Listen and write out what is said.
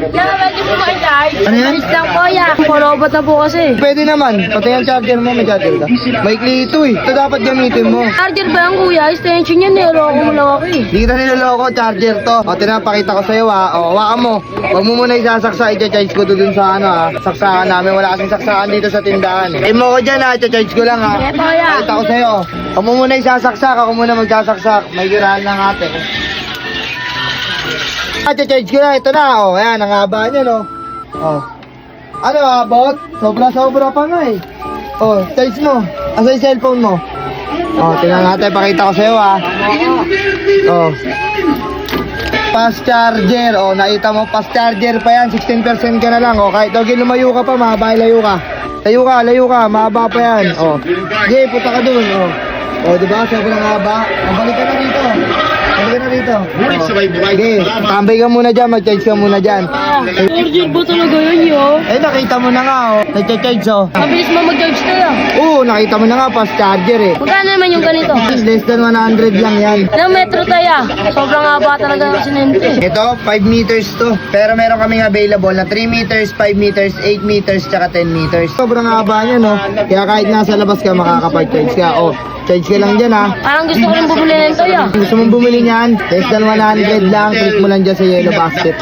Yeah, pwede po ma-charge. Ano yan? Bilis lang po, ya. Polobat na po kasi. Pwede naman. Pati yung charger mo, may charger ka. Maikli ito eh. Ito dapat gamitin mo. Charger ba yan, kuya? Extension yan, niloko mo lang ako eh. Hindi kita niloloko, charger to. O, tinapakita ko sa'yo ha. O, hawakan mo. Huwag mo muna isasaksa, i-charge ko to dun sa ano ha. Saksakan namin, wala kasing saksakan dito sa tindahan. Mo ko dyan ha, i-charge ko lang ha. Eto, ya. Pakita ko sa'yo. Huwag mo muna isasaksak, ako muna magsasaksak. May girahan lang ate. I-charge ko na, ito na. O, ayan, ang haba niya no. O. Ano abot? Sobra-sobra pa nga eh. O, charge mo. Asa yung cellphone mo? O, tingnan natin, pakita ko sa'yo ha. O. Fast charger. O, nakita mo, fast charger pa yan. 16% ka na lang. O, kahit daw lumayo ka pa, mahaba yung layo ka. Layo ka, mahaba pa yan. O. Sige, puta ka dun. O, diba? Sobrang haba. O, balik ka na dito. Balik ka na dito. O. Sige, tambay ka muna dyan, mag-charge ka muna dyan. Charger ba talaga yun, yo? Eh, nakita mo na nga, o. Nag-charge, o. Mabilis mo mag-charge to, ya. Oo, nakita mo na nga, fast charger eh. Magkano naman yung ganito? Less than 100 lang yan. Ilang metro tayo? Sobrang haba talaga ng sinente. Ito, 5 meters to. Pero meron kaming available na 3 meters, 5 meters, 8 meters, tsaka 10 meters. Sobrang haba niya, no? Kaya kahit nasa labas ka, makakapag-charge ka. O, charge ka lang dyan, ha? Parang gusto ko rin bumili nito, ya. Gusto mong bumili niyan? Less than 100 lang. Click mo lang dyan sa yellow basket.